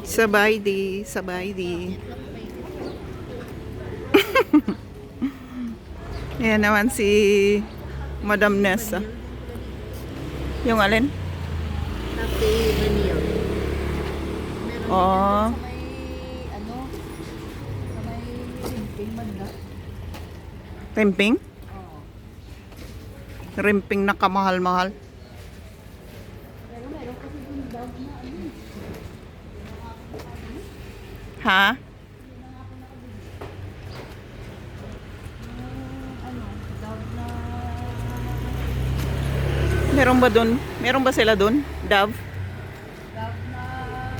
Sabay di, sabay di. Yan naman si Madam Nessa. Yung alin? Latte vanilla. Oh, Sa may, ano, sa may rimping banda. rimping? Oo. Rimping na kamahal-mahal. Pero meron kasi yung dog na ano. Ha? Ano, dog na... Meron ba dun? Meron ba sila dun? Dove? Dog na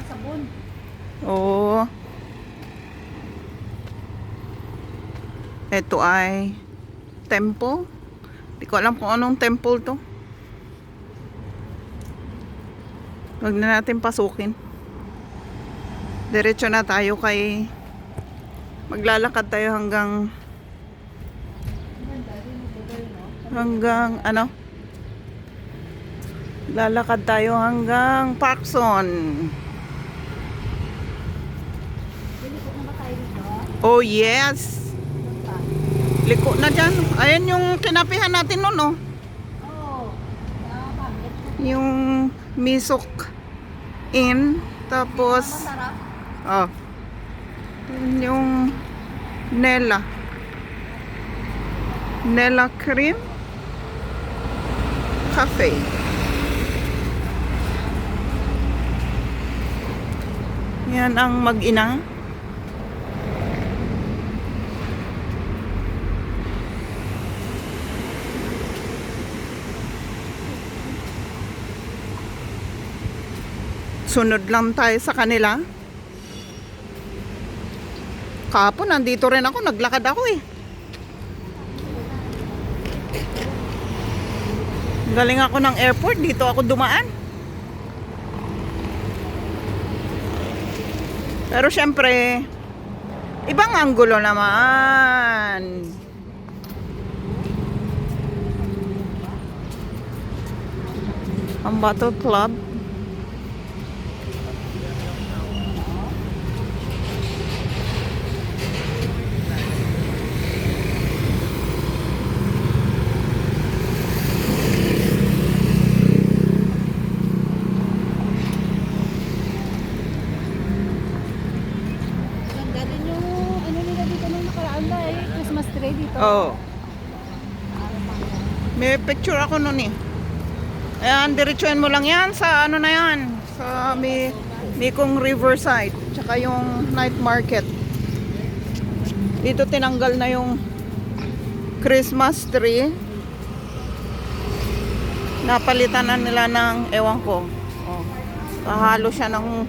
sabon. Oo. Ito ay temple. Hindi ko alam kung anong temple to. Huwag na natin pasukin. Diretso na tayo kay maglalakad tayo hanggang ano? Lalakad tayo hanggang Parkson. Liliko na ba tayo dito? Oh yes. Liko na dyan. Ayan yung kinapihan natin nun, oh. Oo. Bakit? Yung Misok Inn. Tapos, Masarap. oh. Yun yung Nella. Nella Cream Cafe. Yan ang mag-ina. Sunod lang tayo sa kanila. Kahapon, nandito rin ako. Naglakad ako eh. Galing ako ng airport. Dito ako dumaan. Pero syempre, ibang anggulo naman. Ang Battle Club. Ganda din yung ano nila dito nung nakaraan na eh. Christmas tree dito. Oo. May picture ako nun eh. Ayan, diretsuhin mo lang yan sa ano na yan. Sa Mekong Riverside. Tsaka yung night market. Dito tinanggal na yung Christmas tree. Napalitan na nila ng ewan ko. Oh. Pahalo siya ng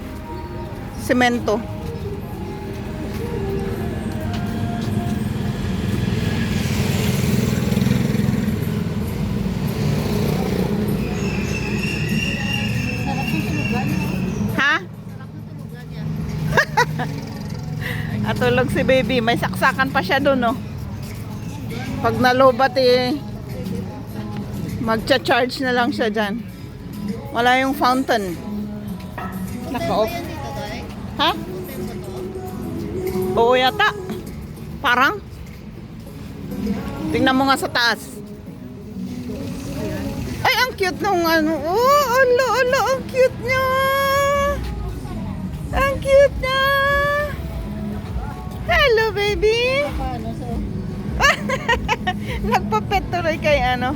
semento. Sarap ng tulugan no? Ha? Sarap ng tulugan yan. At tulog si baby. May saksakan pa siya doon, no? Pag nalobat eh, magcha-charge na lang siya dyan. Wala yung fountain. Naka-off. Yan dito tayo. Ha? Hotel ba to? Oo yata. Parang. Tingnan mo nga sa taas. Ay, ang cute nung ano. Oh, ala, ala, ang cute niya. Ang cute niya. Hello, baby. Paano? So, Nagpapet tuloy kay ano.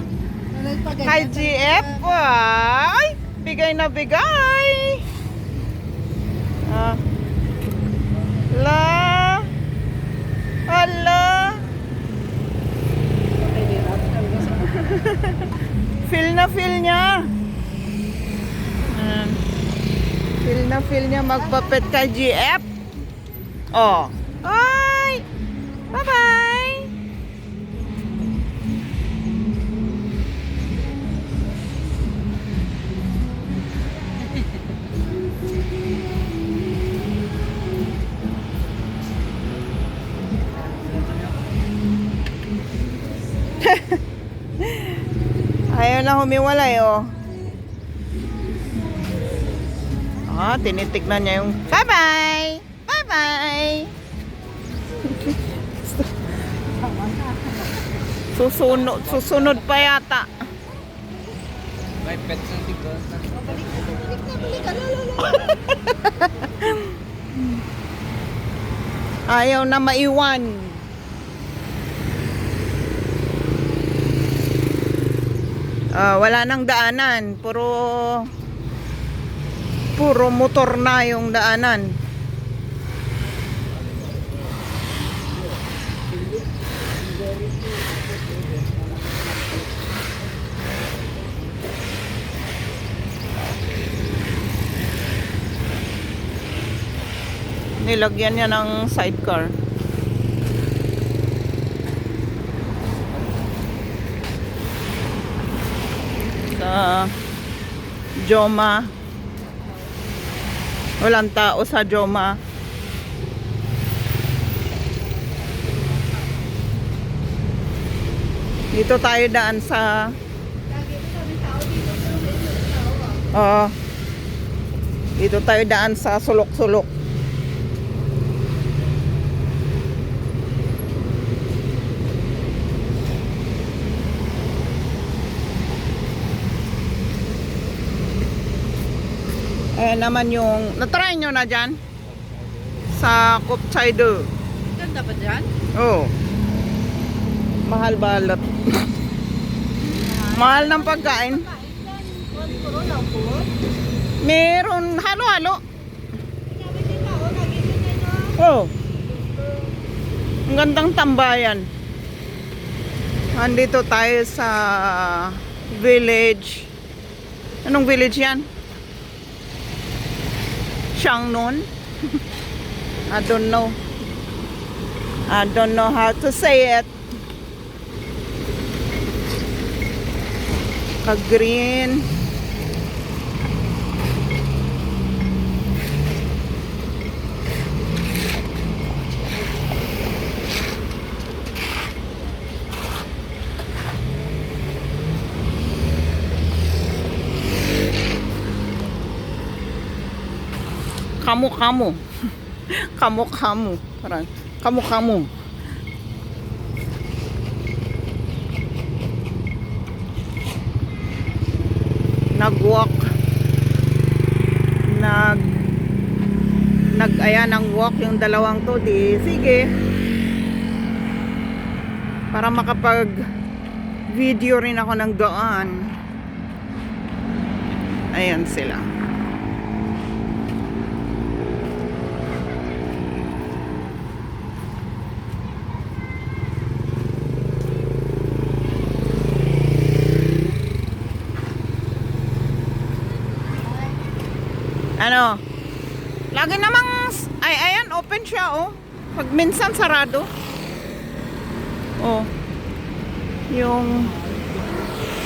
nagpaganyan. Kay GF. Ay, bigay na bigay. Ah. La. Hala. Feel na feel niya. Feel na feel niya magpapet kay GF. Oh. Ay. Bye-bye. Ayaw na humiwalay, oh. Tinitignan niya yung bye-bye! Bye-bye! Susunod pa yata. May pets na dito. Balik ka, lolo. Ayaw na maiwan. Wala nang daanan. Puro motor na yung daanan. Nilagyan niya ng sidecar. Sa Joma. Walang tao sa Joma. Dito tayo daan sa dito tayo daan sa sulok-sulok. Ayan naman yung, natry nyo na dyan? Sa Kopchaido. Ganda ba dyan? Oh. Mahal balot. Mahal ng pagkain. Meron halo-halo. Oh. Ang gandang tambayan. Andito tayo sa village. Anong village yan? Shangnon. I don't know. I don't know how to say it. Ka-green. Kamu-kamu. Kamu-kamu. Parang kamu-kamu. Nag-walk. Nag-aya ng walk yung dalawang to. Di, sige. Para makapag-video rin ako ng daan. Ayan sila. Ano? Lagi namang ayan, open siya oh. Pag minsan sarado. Oh. Yung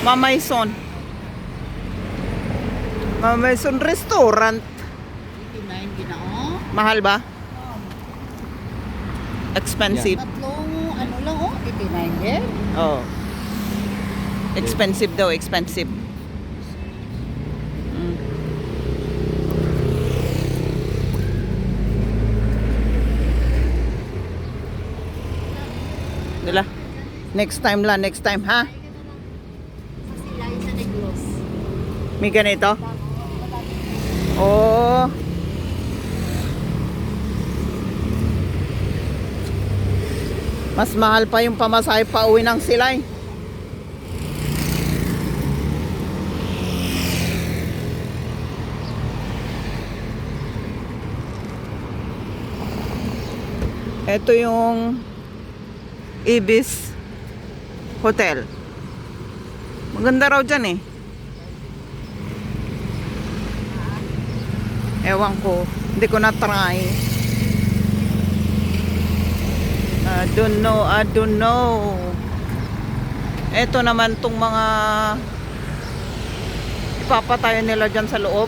Mamayson. Mamayson restaurant. 89 ginao. Mahal ba? Expensive. Tatlong ano lang oh, 89 yen. Oh. Expensive daw, expensive. Dila. Next time ha? Sila sa Negros. May ganito? Oh. Mas mahal pa yung pamasahe pa uwi ng Silay. Ito yung Ibis Hotel. Maganda raw dyan eh. Ewan ko. Hindi ko na-try. I don't know. Ito naman tong mga ipapatayo nila dyan sa loob.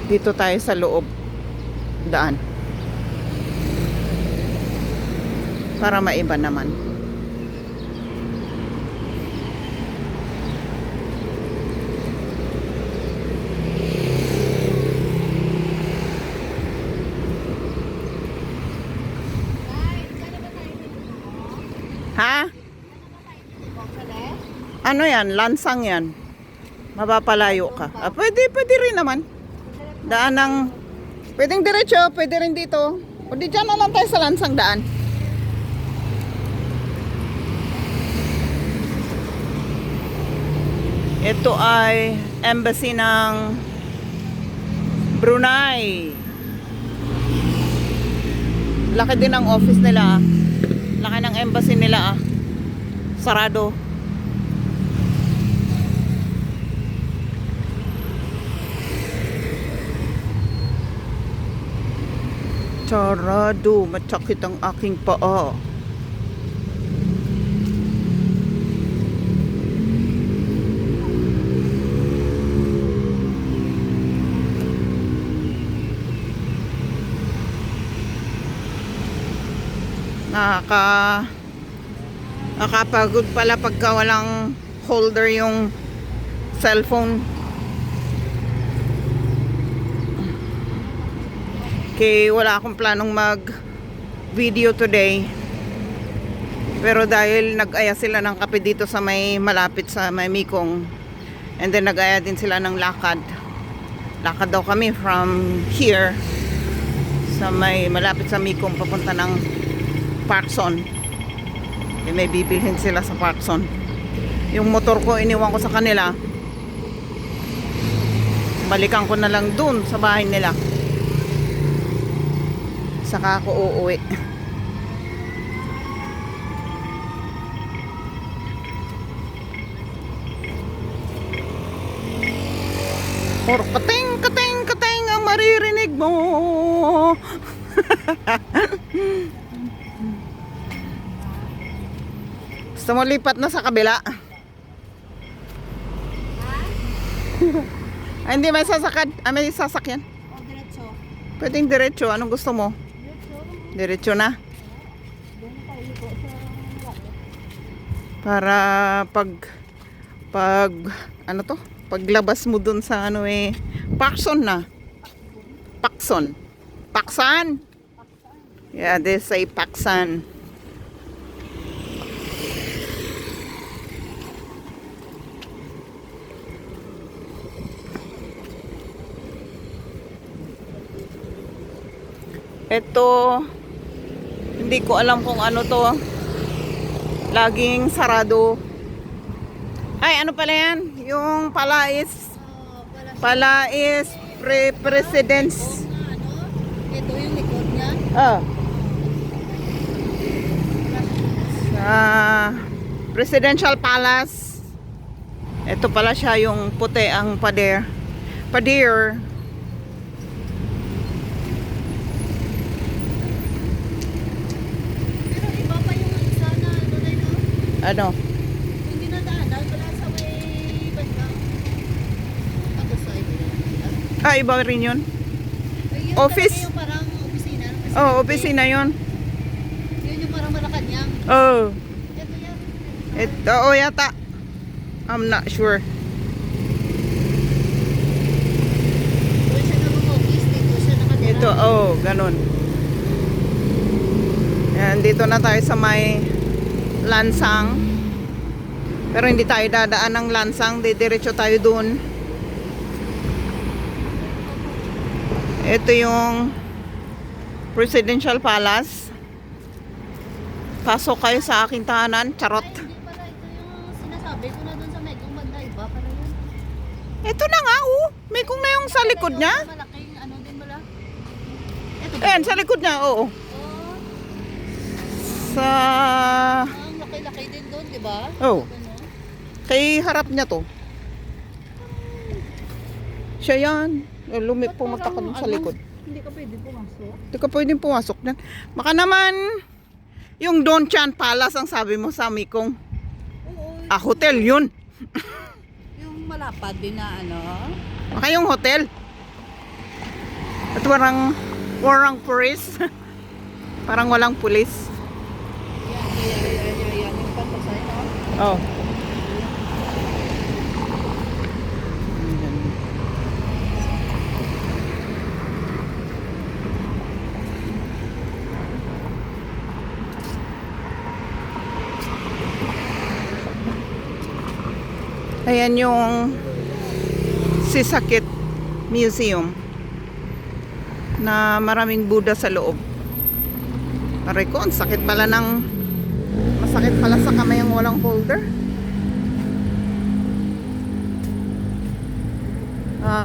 Dito tayo sa loob. Daan. Para maiba naman. Ha? Ano yan? Lansang yan. Mapapalayo ka. Ah, pwede rin naman. Daan ng... Pwedeng diretso, pwede rin dito. O di dyan na lang tayo sa lansang daan. Ito ay embassy ng Brunei. Laki din ang office nila. Laki ng embassy nila. Sarado. Sarado. Matsakit ang aking paa. Nakapagod pala pagka walang holder yung cellphone. Okay, wala akong planong mag video today. Pero dahil nag-aya sila ng kape dito sa may malapit sa may Mekong. And then nag-aya din sila ng lakad. Lakad daw kami from here sa may malapit sa Mekong papunta ng Parkson. Okay, may bibilhin sila sa Parkson. Yung motor ko iniwan ko sa kanila. Balikan ko na lang dun sa bahay nila. Saka ako uuwi. Or kateng, kateng, kateng ang maririnig mo. Gusto mo lipat na sa kabila? Ay, hindi may sasakad. May sasakyan. O, diretso. Pwedeng diretso. Anong gusto mo? Diretso na. Doon tayo iko sa lakad. Para pag ano to? Paglabas mo dun sa ano Pakson na. Pakson. Paksan. Yeah, they say Paksan. Ito, hindi ko alam kung ano to. Laging sarado. Ay, ano pala yan? Yung Palais Presidents. Ito yung likod niya. Sa Presidential Palace. Ito pala siya yung puti ang pader. Pader. Pero iba pa yung isa na doon no? Ano? Hindi na daanan, wala sa may banda. Ako sa iba. Iba rin yun. Ay, yun Office. talaga yung parang opisina. Oh, opisina yun. Yun yung parang Malacanang. Oh. Ito yan. Ito, yata. I'm not sure. Doon siya nag-office, dito siya nakatira. Ito, ganun. Yan, dito na tayo sa may Lansang. Pero hindi tayo dadaan ng Lansang. Didiretso tayo dun. Ito yung Presidential Palace. Pasok kayo sa aking tahanan. Charot. Ay, hindi pala. Ito yung sinasabi ko na doon sa Megong banda. Iba pala yun. Ito na nga, May kung na yung sa likod niya. Malaking ano din wala. Ito ba Ayan, yun? sa likod niya, oo. Oh, Sa... ang laki-laki din doon, di ba? Oh. Ano? Kay harap niya to. Siya yan. Pumunta ka dun sa likod. Hindi ka pwede pumasok. Hindi ka pwedeng pumasok dyan. Baka naman yung Don Chan Palace ang sabi mo sa Mekong. Oo. Hotel yun. Yung malapad din na ano. Baka yung hotel. At warang pulis. Parang walang pulis. Yan. Yung pantasay, no? Oh. Ayan yung Sisakit Museum na maraming Buddha sa loob. Aray ko, ang sakit pala ng masakit pala sa kamay ang walang holder.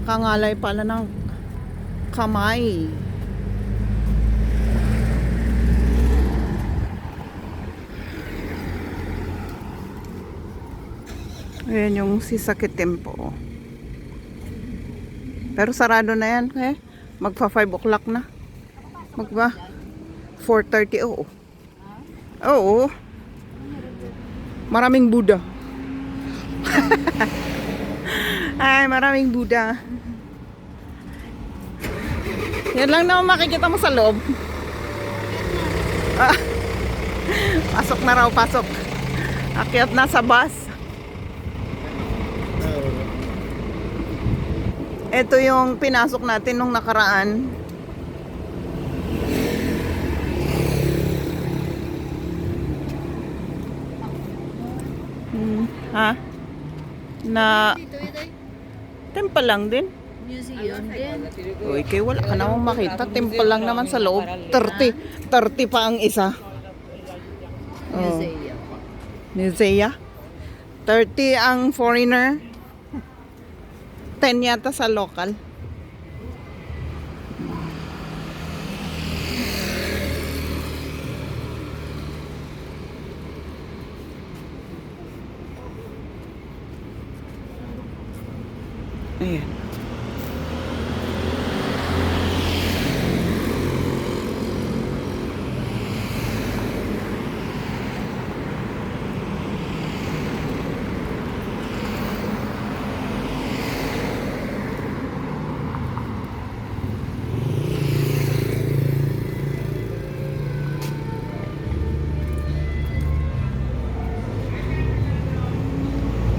Kangalay pala ng kamay. Ayan yung Sisakit Temple. Pero sarado na yan. Magpa 5 o'clock na. Magba 4:30. Oo. Oo. Maraming Buddha. Ay, maraming Buddha. Yan lang naman makikita mo sa loob. Ah, pasok na raw, pasok. Akyat na sa bus. Ito yung pinasok natin nung nakaraan. Ha? Na temple lang din. Museum din. Uy, kay wala ka namang makita. Temple lang naman sa loob. 30 pa ang isa. Oh. Museum. Musea. 30 ang foreigner. 10 yata sa local. Ayan.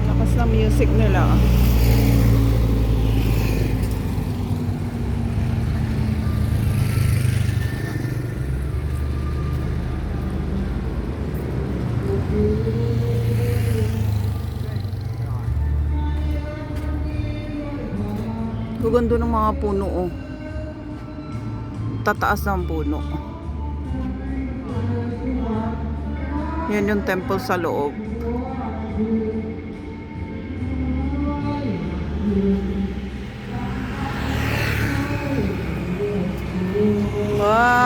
Lakas ng music nila. Gaganda ng mga puno, oh. Tataas ng puno. Yan yung temple sa loob.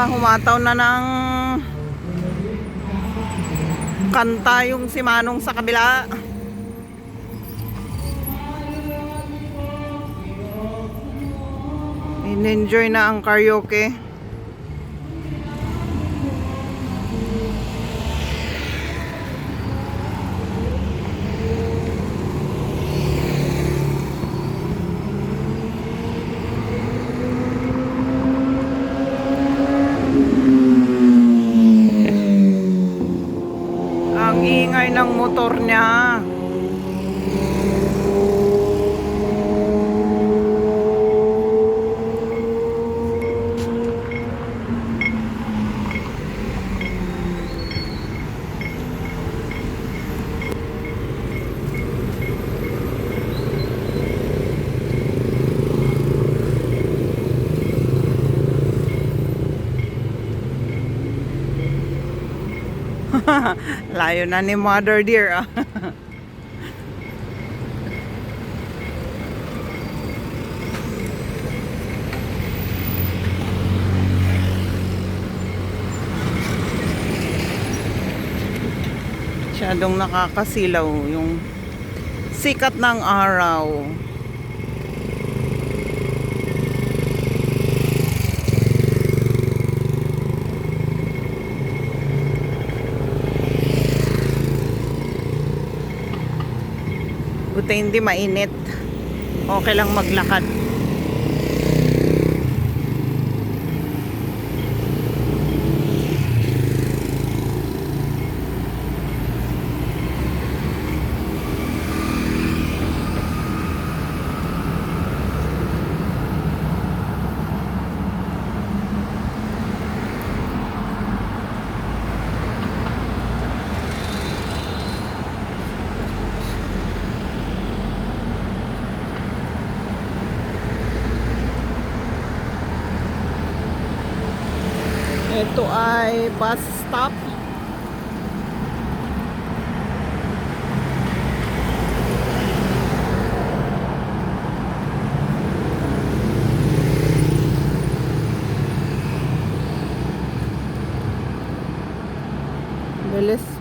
Humataw na ng kanta yung si Manong sa kabila. In-enjoy na ang karaoke. Ang ingay ng motor niya. Layo na ni Mother Dear. Masyadong nakakasilaw yung sikat ng araw. Buti hindi mainit. Okay lang maglakad. bus stop.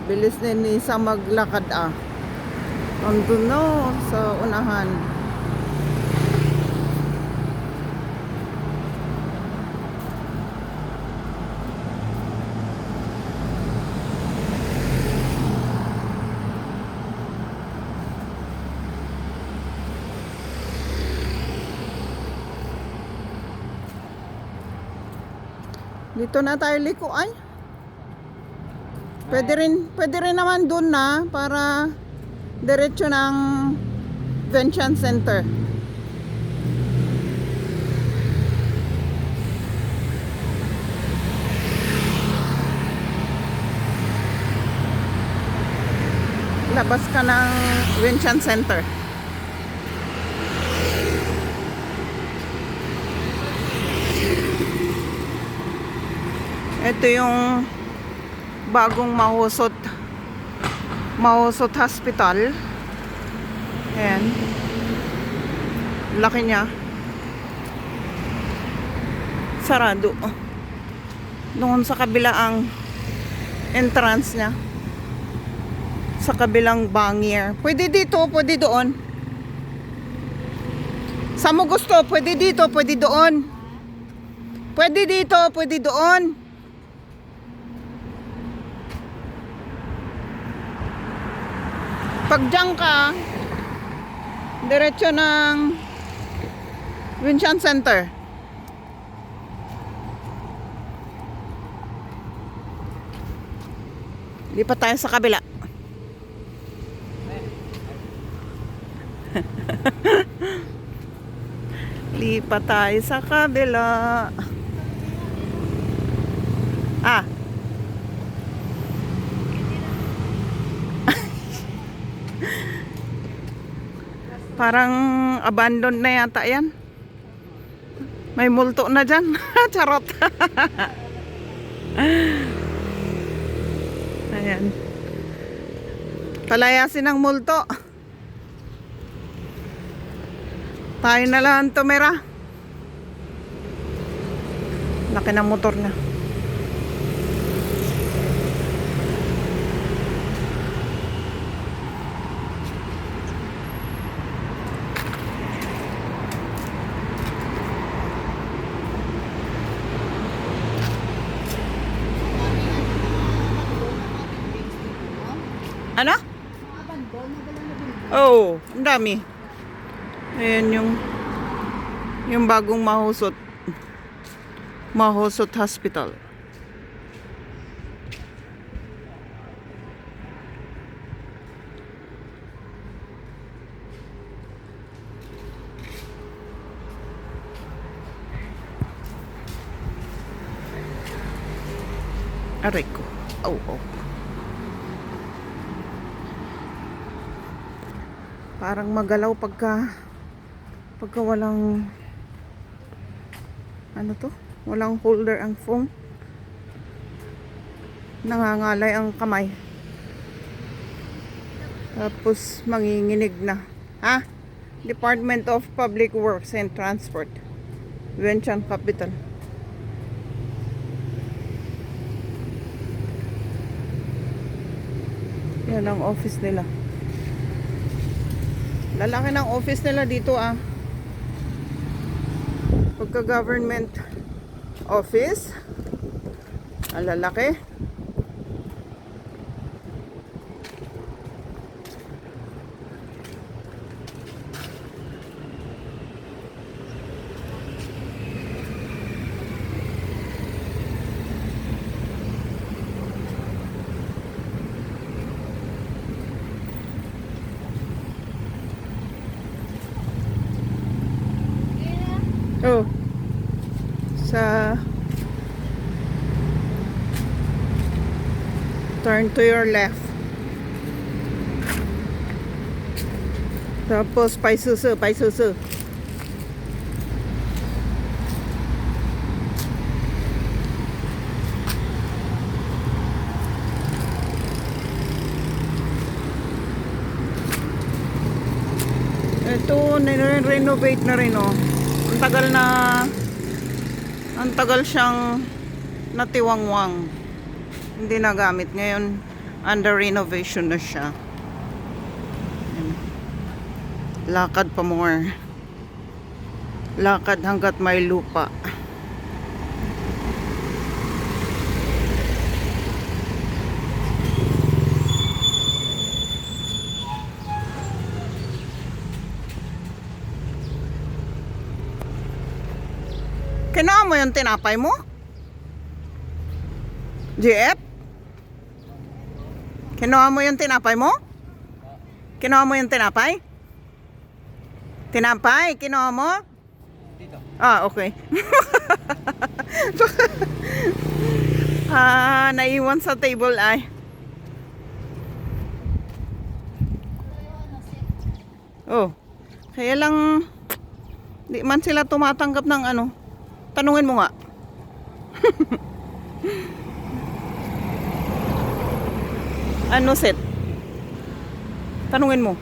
Bilis din isa maglakad ah. Andun no, sa unahan. Dito na tayo liko ay. Pwede rin naman dun na para diretso ng Venetian Center. Labas ka ng Venetian Center. Ito yung bagong Mahusot Hospital. Ayan. Laki niya. Sarado. Doon sa kabila ang entrance niya. Sa kabilang bangier. Pwede dito, pwede doon. Sa mo gusto, pwede dito, pwede doon. Pwede dito, pwede doon. Pag dyan ka, diretso ng Venetian Center. Lipat tayo sa kabila. Lipat tayo sa kabila. Ah. Parang abandoned na yata yan. May multo na dyan. Charot. Ayan. Palayasin ang multo. Tayo na lang tumira. Laki ng motor na. Ano? Oh, ang dami. Ayan yung bagong Mahusot Hospital. Aray ko. Oh. Parang magalaw pagka walang ano to? Walang holder ang phone. Nangangalay ang kamay. Tapos manginginig na. Ha? Department of Public Works and Transport. Venetian Capital. Yan ang office nila. Lalaki ng office nila dito ah. Pagka government office, ang lalaki. Oh. Sa turn to your left. Tapos paisusu. Ito, renovate na rin, oh. Ang tagal siyang natiwangwang. Hindi nagamit. Ngayon, under renovation na siya. Ayan. Lakad pa more. Lakad hanggat may lupa. Kinuha mo yung tinapay mo? JF? Kinuha mo yung tinapay mo? Kinuha mo yung tinapay? Tinapay, kinuha mo? Dito. Ah, okay. Naiwan sa table ay. Oh, kaya lang di man sila tumatanggap ng ano. Tanungin mo nga. Ano set? Tanungin mo.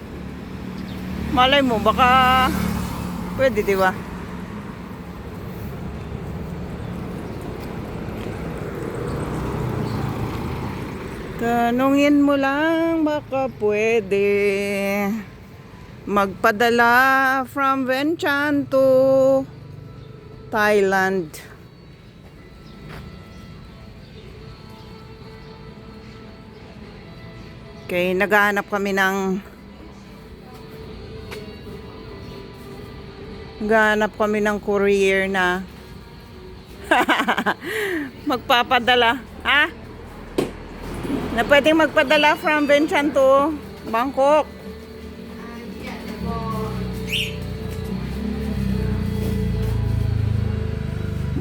Malay mo, baka pwede, di ba? Tanungin mo lang, baka pwede magpadala from Vientiane to Thailand. Okay, naghahanap kami ng courier na magpapadala, ha? Na pwedeng magpadala from Vientiane to Bangkok.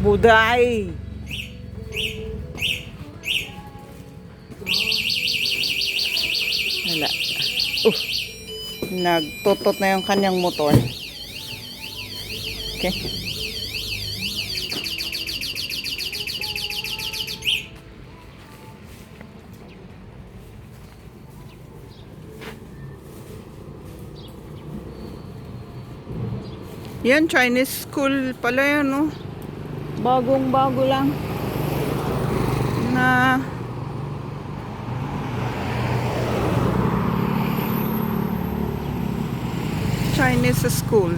Buday. Wala. Nagtutot na yung kanyang motor. Okay. Yan, Chinese school pala yan, no? Bagong-bago lang na Chinese school.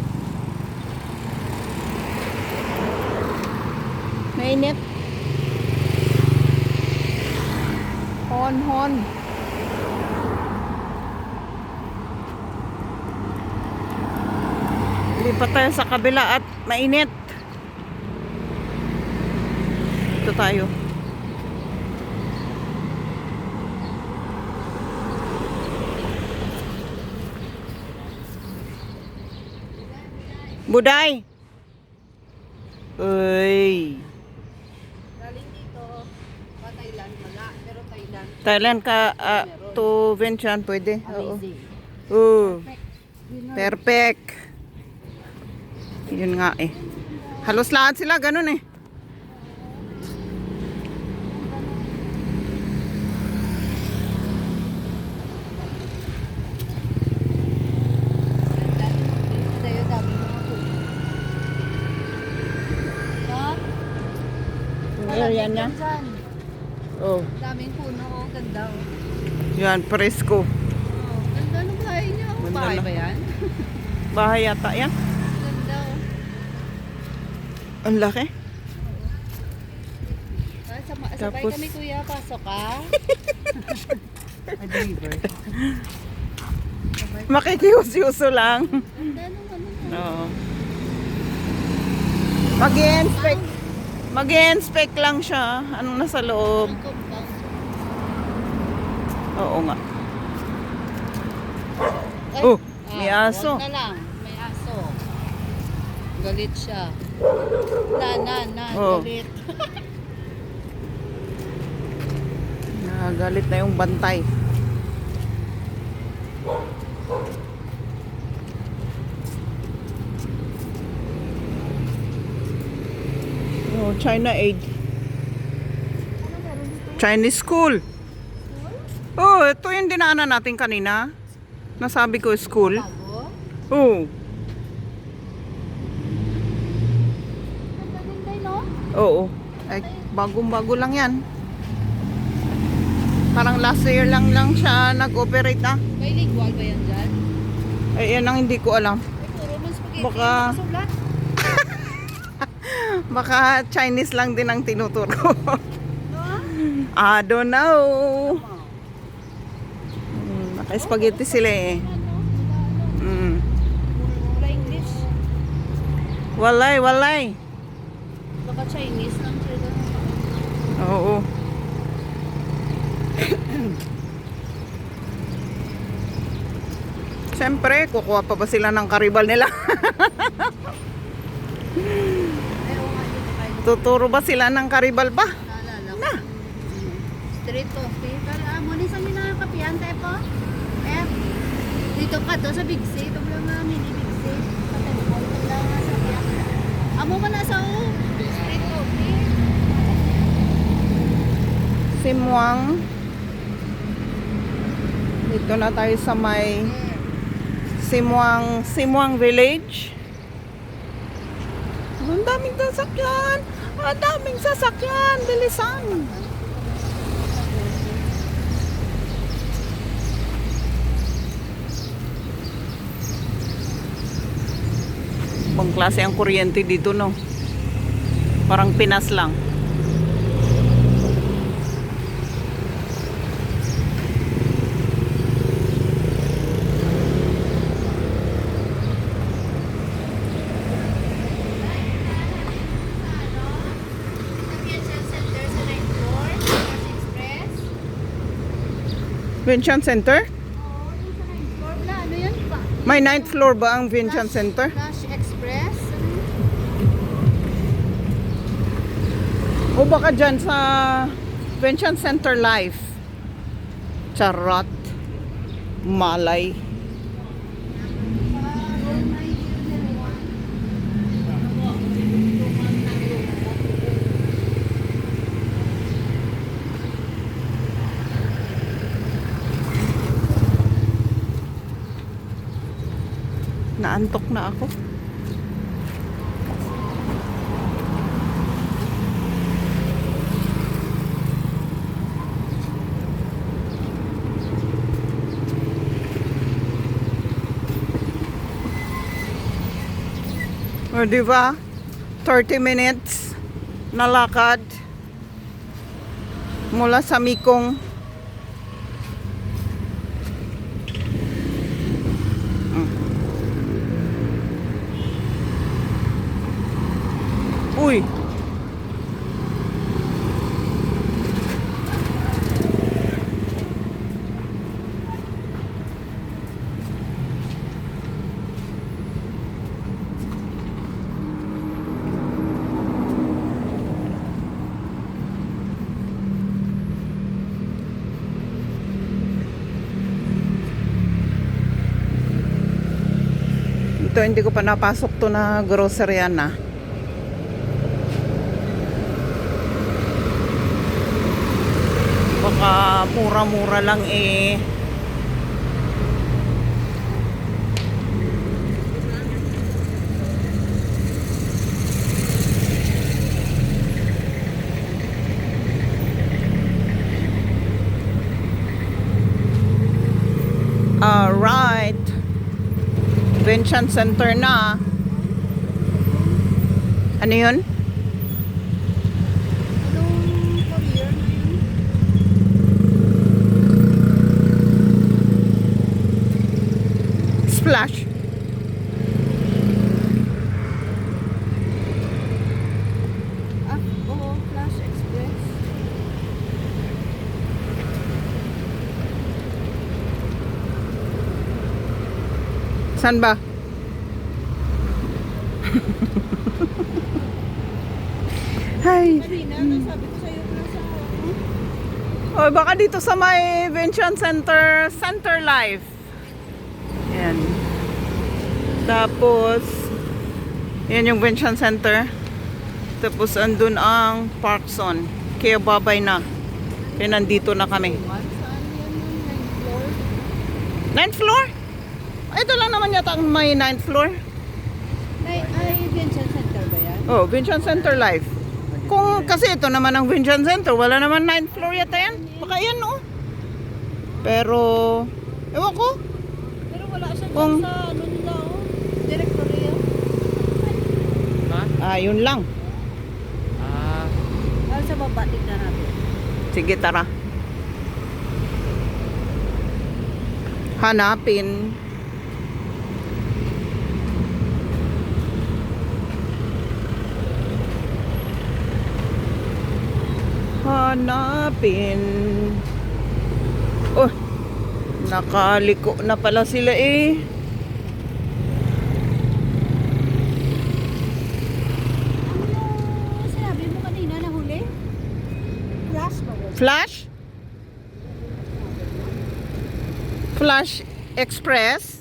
Mainit. Hon. Lipat tayo sa kabila at mainit. Ito tayo. Buday. Uy. Galing dito, pa Thailand, wala. Pero Thailand ka to Vientiane pwede. Oo. amazing. Oo. Perfect. Yun nga eh. Halos lahat sila ganun eh. Tayo dami mga puno. Ha? Yung area niya. Dyan. Oh. Daming puno, oh. Ganda, oh. Yan, presko. Oh, ganda ng bahay niya. Oh. Ganda Bahay na. ba yan? Bahay yata yan. Ganda, oh. Ang laki. Sabay Tapos- kami, kuya. Pasok ka. Adriver. Makikiyus-yuso lang. Ganda nung ano. Oo. Mag-inspect lang siya. Ano nasa loob. Ang compound. Oo nga. Ay, Oh, may aso. Huwag na lang. May aso. Galit siya. Oh. Galit. Nagalit na yung bantay. Oh, China Aid. Chinese school. Oh, ito yung dinaanan natin kanina. Nasabi ko school. Bago? Oh, Oo. Ay, bagong-bago lang yan. Parang last year lang siya nag-operate ah. Bilingual ba yan dyan? Ay, yan ang hindi ko alam. Ay, puro man spaghetti. Baka- Nakasulat. Baka Chinese lang din ang tinuturo. No? I don't know. Naka-spaghetti sila eh. Mm. Wala English. Walay. Baka Chinese lang siya doon. Oo. Siyempre, kukuha pa ba sila ng karibal nila? Ay, oo nga, dito kayo. Tuturo ba sila ng karibal pa? Naalala ko. Na. Street coffee. Pero muna sa minakapian tayo po. Eh, dito ka to sa Big C. Ito lang nga mini Big C. Sa temple. Ito lang nga sa biyak. Amo mo na sa street coffee. Simwang. Dito na tayo sa may Simwang Village. Ang daming sasakyan. Ang daming sasakyan. Bilisan. Ibang klase ang kuryente dito, no? Parang Pinas lang. Center sa 9th floor. Cash Express. Vientiane Center? Oo, yung sa 9th floor. Wala, ano yun ba? May 9th floor ba ang Vientiane Center? Cash Express. O baka dyan sa Vientiane Center Life. Charot. Malay. Naantok na ako. O, di ba? 30 minutes na lakad mula sa Mikong. Uy. Ito hindi ko pa napasok to na groceryan na. Baka mura-mura lang eh. Alright. Vientiane Center na. Ano yun? Anong career na yun? Splash. Ah, oo, Cash Express. Saan ba? Hay. Kanina, sabi ko sa'yo na sa O baka dito sa may Vientiane Center, Center Life. Yan. Tapos, yan yung Vientiane Center. Tapos andun ang Parkson. Kaya babay na. Kaya nandito na kami. saan yan yung 9th floor? 9th floor? Ito lang naman yata ang may 9th floor. Ay, Vientiane Center ba yan? Oh, Vientiane Center Life. Kung kasi ito naman ang Vincian Center, wala naman 9th floor yata yan. Baka yan, oh. Pero, ewan ko. Pero wala siya Kung- dyan sa ano nila, oh. Directory, oh. Ha? Yun lang. Ah, Ano sa baba, tignan natin. Sige, tara. Hanapin. Hanapin. Oh, nakaliko na pala sila eh. Ano sinabi mo kanina na huli? Flash ba? Flash? Flash Express?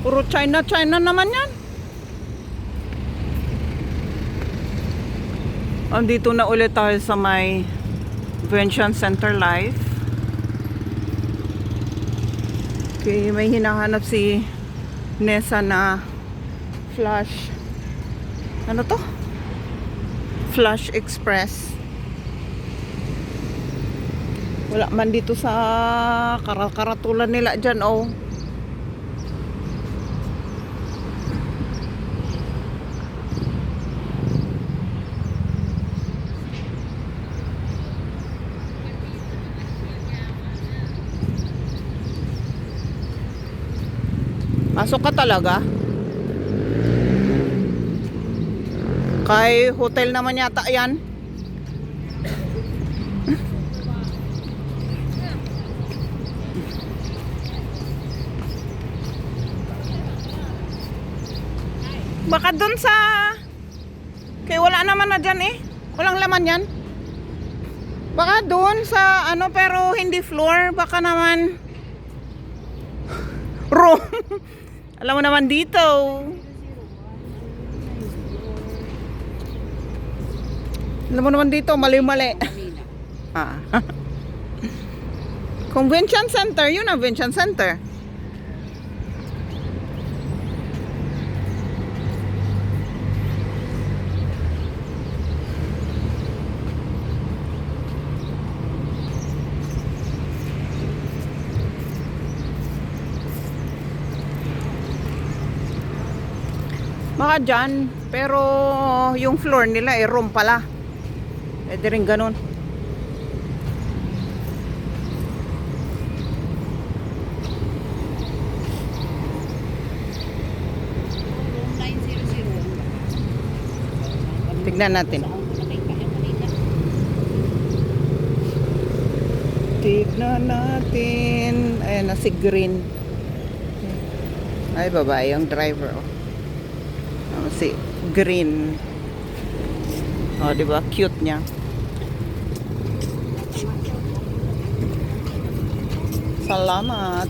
Puro China naman yan. Andito na ulit tayo sa may Vincian Center Life. Okay, may hinahanap si Nessa na Flash. Ano to? Flash Express. Wala man dito sa karatulan nila dyan, oh. Pasok ka talaga? Kay hotel naman yata yan. Baka dun sa... Kaya wala naman na dyan eh. Walang laman yan. Baka dun sa ano pero hindi floor. Baka naman... room. Alam mo naman dito. Alam mo naman dito, mali-mali. Ah. Convention Center, yun ang Convention Center. Baka dyan, pero yung floor nila eh room pala. Pwede rin ganun. Room 900. Tignan natin. Saan ko nakita yung kanina? Tignan natin. Ayan na si Green. Ay, babae yung driver. Oh. Si Green. Oh, di ba? Cute niya. Salamat.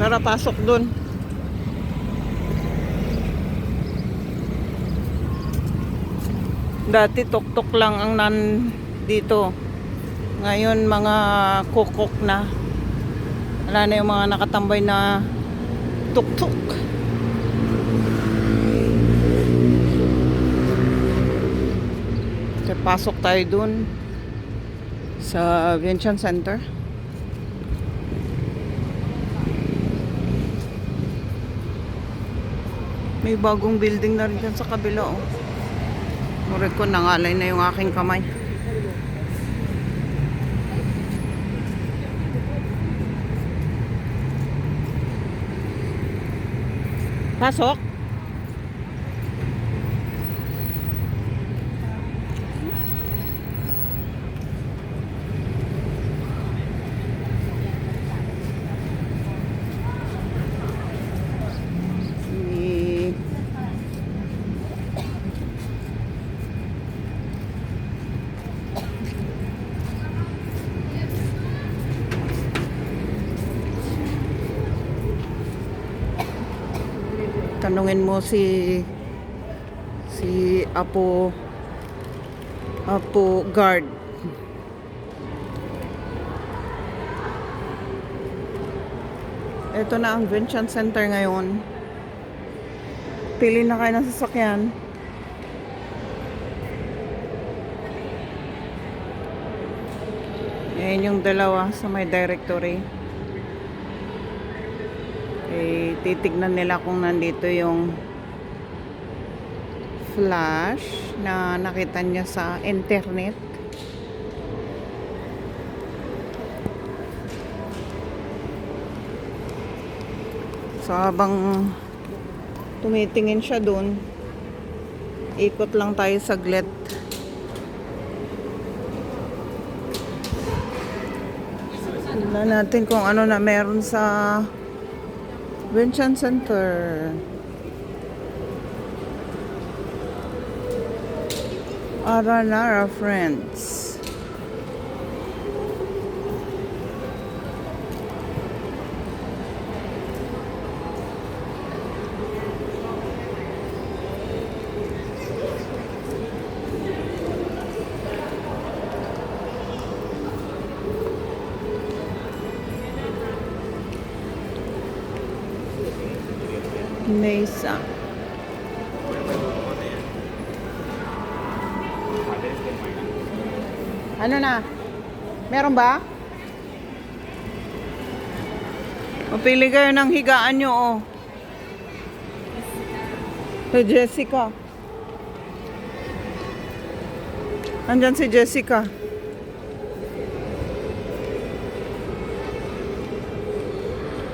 Tara, pasok dun. Dati tok-tok lang ang dito. Ngayon mga kukok na. Wala na yung mga nakatambay na tuk-tuk. So, pasok tayo dun sa Vientiane Center. May bagong building na rin dyan sa kabila, oh. Murid ko, nangalay na yung aking kamay. Pasok? Si... Tanungin mo si Apo guard. Ito na ang Vincian Center ngayon. Pili na kayo ng sasakyan. Ayan yung dalawa sa may directory. Eh, titignan nila kung nandito yung flash na nakita niya sa internet. So habang tumitingin siya dun, ikot lang tayo saglit. Tignan natin kung ano na meron sa Vincian Center. Aranara Friends. Mesa. Ano na? Meron ba? Mapili kayo ng higaan nyo, oh. Hey, Jessica. Andyan si Jessica.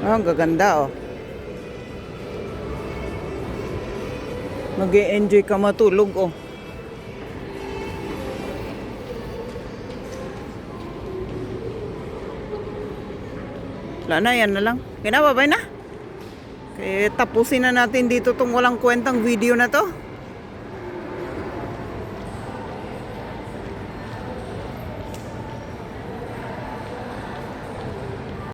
Oh, ang gaganda, oh. Mag-e-enjoy ka matulog, oh. Wala na, yan na lang. Kinababay na. Kaya tapusin na natin dito tong walang kwentang video na to.